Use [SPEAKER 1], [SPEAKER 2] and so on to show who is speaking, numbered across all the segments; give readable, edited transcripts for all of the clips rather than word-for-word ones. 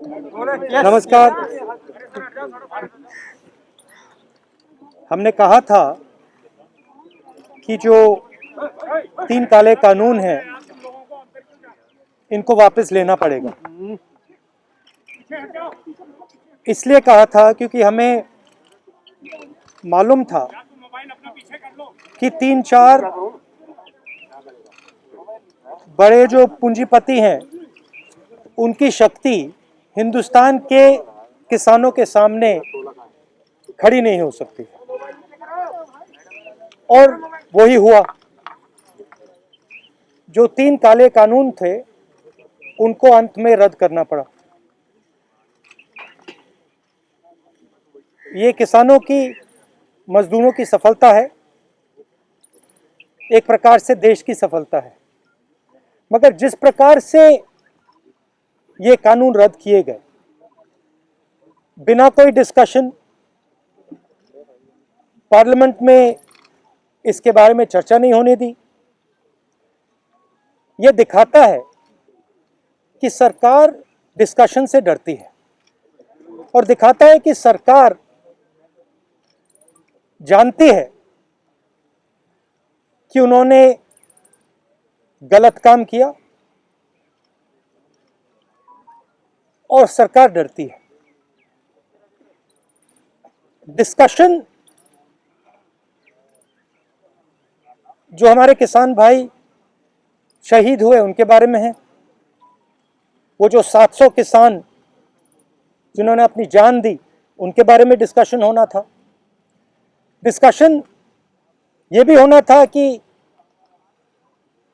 [SPEAKER 1] नमस्कार। हमने कहा था कि जो 3 काले कानून हैं इनको वापस लेना पड़ेगा। इसलिए कहा था क्योंकि हमें मालूम था कि 3-4 बड़े जो पूंजीपति हैं उनकी शक्ति हिंदुस्तान के किसानों के सामने खड़ी नहीं हो सकती, और वही हुआ। जो 3 काले कानून थे उनको अंत में रद्द करना पड़ा। ये किसानों की, मजदूरों की सफलता है, एक प्रकार से देश की सफलता है। मगर जिस प्रकार से ये कानून रद्द किए गए, बिना कोई डिस्कशन, पार्लियामेंट में इसके बारे में चर्चा नहीं होने दी, यह दिखाता है कि सरकार डिस्कशन से डरती है, और दिखाता है कि सरकार जानती है कि उन्होंने गलत काम किया, और सरकार डरती है। डिस्कशन जो हमारे किसान भाई शहीद हुए उनके बारे में है, वो जो 700 किसान जिन्होंने अपनी जान दी उनके बारे में डिस्कशन होना था। डिस्कशन ये भी होना था कि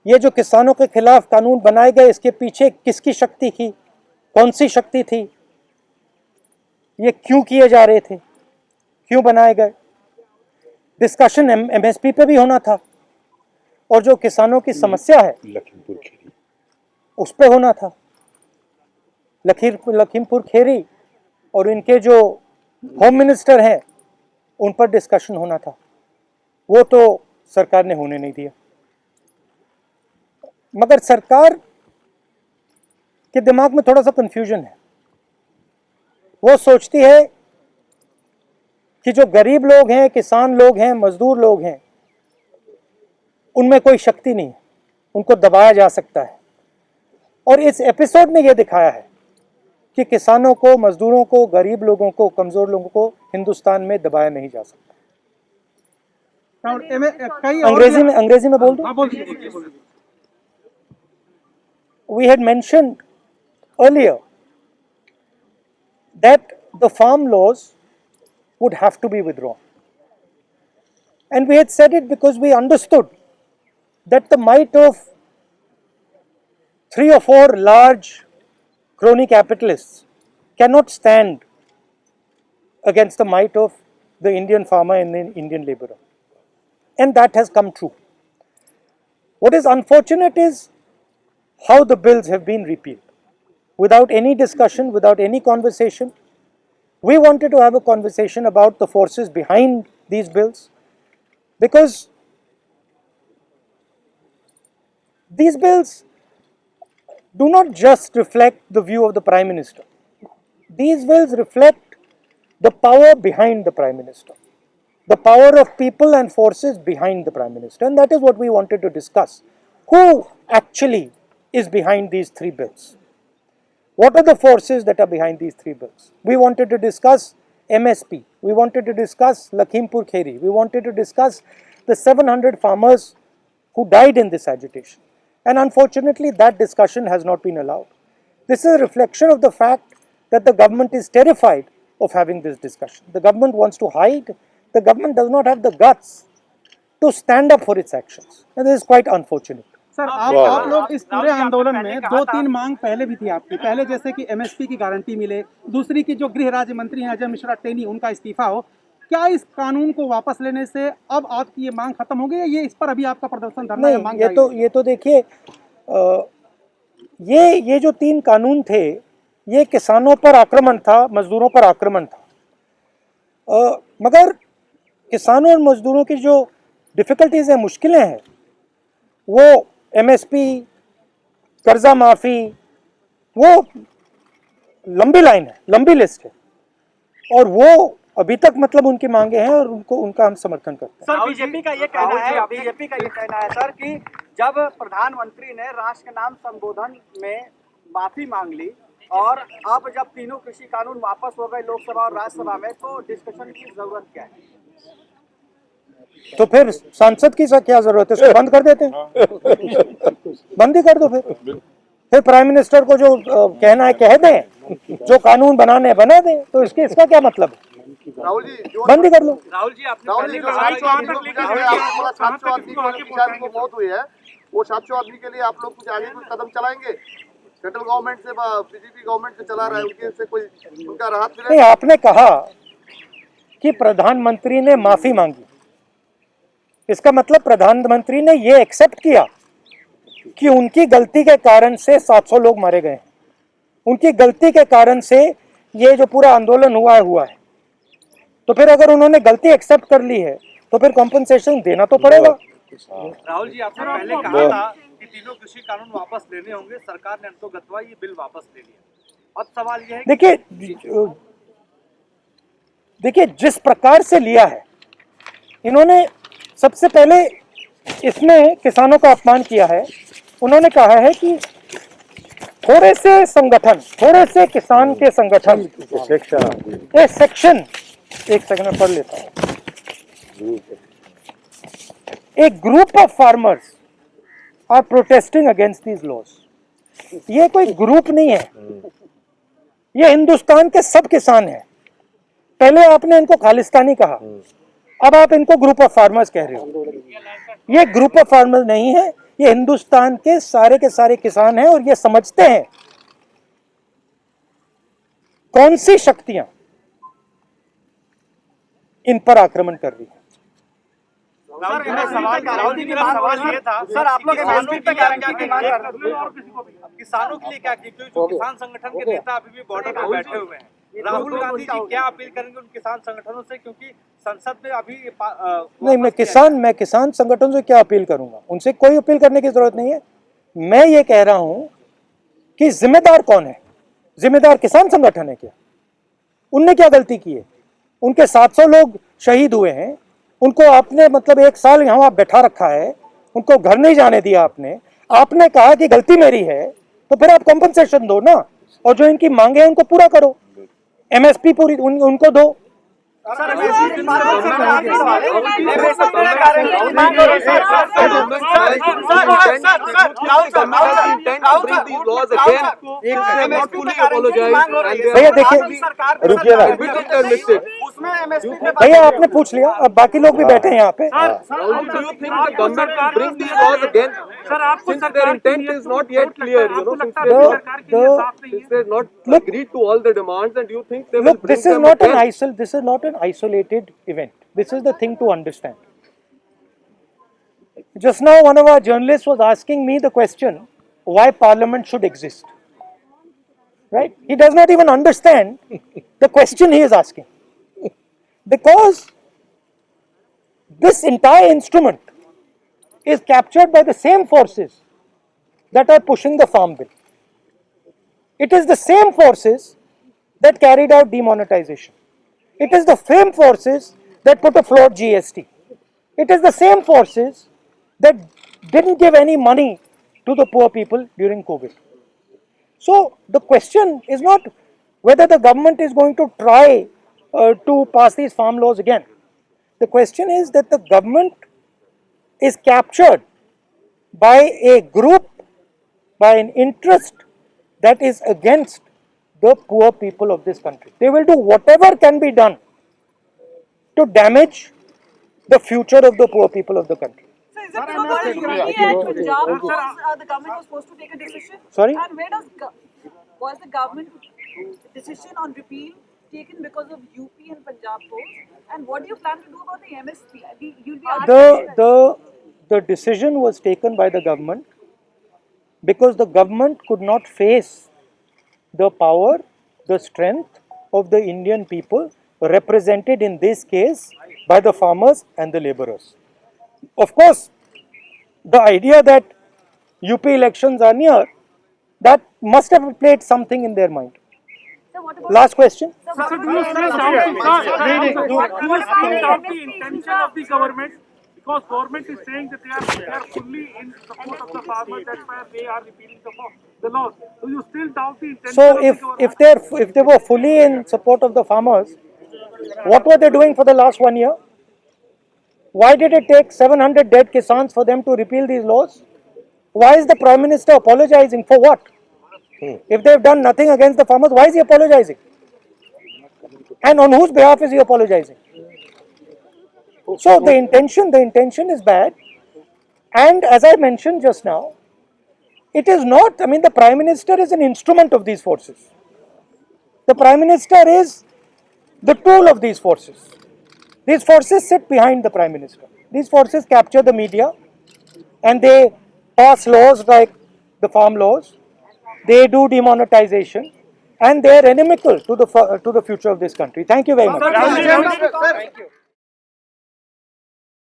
[SPEAKER 1] ये जो किसानों के खिलाफ कानून बनाए गए, इसके पीछे किसकी शक्ति थी, कौन सी शक्ति थी, ये क्यों किए जा रहे थे, क्यों बनाए गए। डिस्कशन एमएसपी पे भी होना था, और जो किसानों की समस्या है
[SPEAKER 2] लखीमपुर खेरी,
[SPEAKER 1] उस पे होना था। लखीमपुर खेरी और इनके जो होम मिनिस्टर हैं उन पर डिस्कशन होना था, वो तो सरकार ने होने नहीं दिया। मगर सरकार के दिमाग में थोड़ा सा कंफ्यूजन है। वो सोचती है कि जो गरीब लोग हैं, किसान लोग हैं, मजदूर लोग हैं, उनमें कोई शक्ति नहीं है, उनको दबाया जा सकता है। और इस एपिसोड ने यह दिखाया है कि किसानों को, मजदूरों को, गरीब लोगों को, कमजोर लोगों को हिंदुस्तान में दबाया नहीं जा सकता। अंग्रेजी में बोल दूं? We had mentioned earlier that the farm laws would have to be withdrawn, and we had said it because we understood that the might of 3 or 4 large crony capitalists cannot stand against the might of the Indian farmer and the Indian laborer, and that has come true. What is unfortunate is how the bills have been repealed without any discussion, without any conversation. We wanted to have a conversation about the forces behind these bills, because these bills do not just reflect the view of the Prime Minister. These bills reflect the power behind the Prime Minister, the power of people and forces behind the Prime Minister, and that is what we wanted to discuss. Who actually is behind these 3 bills? What are the forces that are behind these 3 bills? We wanted to discuss MSP. We wanted to discuss Lakhimpur Kheri. We wanted to discuss the 700 farmers who died in this agitation. And unfortunately, that discussion has not been allowed. This is a reflection of the fact that the government is terrified of having this discussion. The government wants to hide. The government does not have the guts to stand up for its actions. And this is quite unfortunate.
[SPEAKER 3] Sir, आप लोग इस पूरे आंदोलन में 2-3 मांग पहले भी थी आपकी, पहले जैसे कि एमएसपी की गारंटी मिले, दूसरी की जो गृह राज्य मंत्री हैं अजय मिश्रा टेनी, उनका इस्तीफा हो। क्या इस कानून को वापस लेने से अब आपकी ये मांग खत्म हो गई है, ये इस पर अभी आपका प्रदर्शन धरना है? मांग
[SPEAKER 1] ये तो देखिए, ये जो 3 कानून थे, ये किसानों पर आक्रमण था, मजदूरों पर आक्रमण था। मगर किसानों और मजदूरों की जो डिफिकल्टीज हैं, मुश्किलें हैं, वो एमएसपी, कर्जा माफी, वो लंबी लाइन है, लंबी लिस्ट है, और वो अभी तक मतलब उनकी मांगे हैं और उनका हम समर्थन करते हैं।
[SPEAKER 2] सर बीजेपी का ये कहना है सर कि जब प्रधानमंत्री ने राष्ट्र के नाम संबोधन में माफी मांग ली और अब जब तीनों कृषि कानून वापस हो गए लोकसभा और राज्यसभा में, तो डिस्कशन की जरूरत क्या है?
[SPEAKER 1] तो फिर सांसद की क्या जरूरत है, उसको बंद कर देते हैं, बंद ही कर दो फिर प्राइम मिनिस्टर को जो कहना है कह दें, जो कानून बनाने हैं बना दें, तो इसका क्या मतलब है?
[SPEAKER 4] राहुल जी,
[SPEAKER 1] बंद ही कर लो।
[SPEAKER 4] राहुल जी, आपने मौत हुई है, वो 700 आदमी के लिए आप लोग कुछ आगे कुछ कदम चलाएंगे? सेंट्रल गवर्नमेंट से, बीजेपी गवर्नमेंट से चला रहा है, उनके से कोई उनका राहत मिले?
[SPEAKER 1] नहीं, आपने कहा कि प्रधानमंत्री ने माफी मांगी, इसका मतलब प्रधानमंत्री ने ये एक्सेप्ट किया कि उनकी गलती के कारण से 700 लोग मारे गए, उनकी गलती के कारण से ये जो पूरा आंदोलन हुआ है। तो फिर अगर उन्होंने गलती एक्सेप्ट कर ली है तो फिर कॉम्पनसेशन देना तो पड़ेगा।
[SPEAKER 5] राहुल जी, आपने पहले कहा था कि तीनों कृषि कानून वापस लेने होंगे, सरकार ने अंतोगत्वा ये बिल वापस ले लिया। अब सवाल यह है,
[SPEAKER 1] देखिए जिस प्रकार से लिया है इन्होंने, सबसे पहले इसमें किसानों का अपमान किया है। उन्होंने कहा है कि थोड़े से किसान के संगठन, ये सेक्शन, एक सेकंड में पढ़ लेता हूं। A group of farmers are protesting against these laws. ये कोई ग्रुप नहीं है, ये हिंदुस्तान के सब किसान हैं। पहले आपने इनको खालिस्तानी कहा, अब आप इनको ग्रुप ऑफ फार्मर्स कह रहे हो। ये ग्रुप ऑफ फार्मर्स नहीं है, ये हिंदुस्तान के सारे किसान हैं और ये समझते हैं कौन सी शक्तियां इन पर आक्रमण कर रही है।
[SPEAKER 2] सर आप लोग किसानों पे क्या
[SPEAKER 5] किसानों के लिए क्या किया? क्योंकि किसान संगठन के नेता अभी भी बॉर्डर पर बैठे हुए हैं। राहुल गांधी जी क्या अपील करेंगे उन किसान संगठनों से, क्योंकि संसद में अभी
[SPEAKER 1] नहीं, मैं किसान संगठन से क्या अपील करूंगा? उनसे कोई अपील करने की जरूरत नहीं है। मैं ये कह रहा हूं कि जिम्मेदार कौन है? जिम्मेदार किसान संगठन है क्या? उनने क्या गलती की है? उनके 700 लोग शहीद हुए हैं, उनको आपने मतलब 1 साल यहाँ बैठा रखा है, उनको घर नहीं जाने दिया आपने कहा कि गलती मेरी है, तो फिर आप कॉम्पनसेशन दो ना, और जो इनकी मांगे हैं उनको पूरा करो, एमएसपी पूरी उनको दो। भैया देखिए, रुकिए ना भैया, आपने पूछ लिया, अब बाकी लोग भी बैठे हैं यहाँ पे।
[SPEAKER 6] Sir, आपको their intent is not yet clear, you know, since they have not agreed to all the demands, and you think they will bring
[SPEAKER 1] this is
[SPEAKER 6] them
[SPEAKER 1] not
[SPEAKER 6] again?
[SPEAKER 1] this is not an isolated event. This is the thing to understand. Just now one of our journalists was asking me the question why parliament should exist. Right? He does not even understand the question he is asking. Because this entire instrument is captured by the same forces that are pushing the farm bill. It is the same forces that carried out demonetization. It is the same forces that put a floor GST. It is the same forces that didn't give any money to the poor people during COVID. So the question is not whether the government is going to try to pass these farm laws again. The question is that the government is captured by a group, by an interest that is against the poor people of this country. They will do whatever can be done to damage the future of the poor people of the country.
[SPEAKER 7] So is it because the government was supposed to take a decision?
[SPEAKER 1] Sorry?
[SPEAKER 7] And where was the government decision on repeal taken because of UP and Punjab polls? And what do you plan to do about the MSP? You'll be asked
[SPEAKER 1] the decision was taken by the government because the government could not face the power, the strength of the Indian people represented in this case by the farmers and the laborers. Of course, the idea that UP elections are near, that must have played something in their mind.
[SPEAKER 7] what about
[SPEAKER 1] Last question.
[SPEAKER 8] So do you still doubt the intention of the government? Because government is saying that they are fully in support of the farmers. That's why they are repealing the laws. Do you still doubt the intention
[SPEAKER 1] So
[SPEAKER 8] of the government?
[SPEAKER 1] if they were fully in support of the farmers, what were they doing for the last 1 year? Why did it take 700 dead Kisans for them to repeal these laws? Why is the Prime Minister apologizing for what? If they've done nothing against the farmers, why is he apologizing? And on whose behalf is he apologizing? So the intention is bad. And as I mentioned just now, it is not, I mean, the Prime Minister is an instrument of these forces. The Prime Minister is the tool of these forces. These forces sit behind the Prime Minister. These forces capture the media and they pass laws like the farm laws. They do demonetization and they are inimical to the future of this country. Thank you very much.
[SPEAKER 2] Thank you.